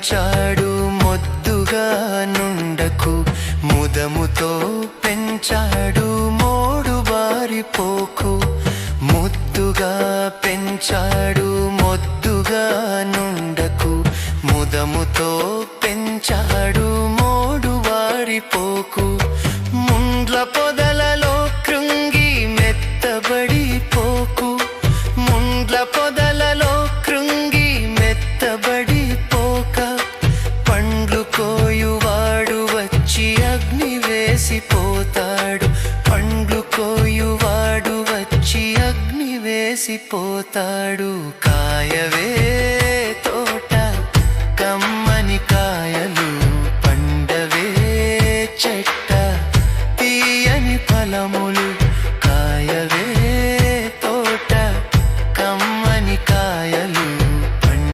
పెంచాడు మొద్దుగా నుండకు ముదముతో పెంచాడు మోడు బారిపోకు ముద్దుగా పెంచాడు మొద్దుగా నుండకు ముదముతో పెంచాడు మోడు బారిపోకు ముండ్ల పొదలలో కృంగి మెత్తబడిపోకు ముండ్ల పొదలలో కృంగి మెత్తబడిపోక పండ్లు కోయువాడు వచ్చి అగ్ని వేసిపోతాడు పండ్లు కోయువాడు వచ్చి అగ్ని వేసిపోతాడు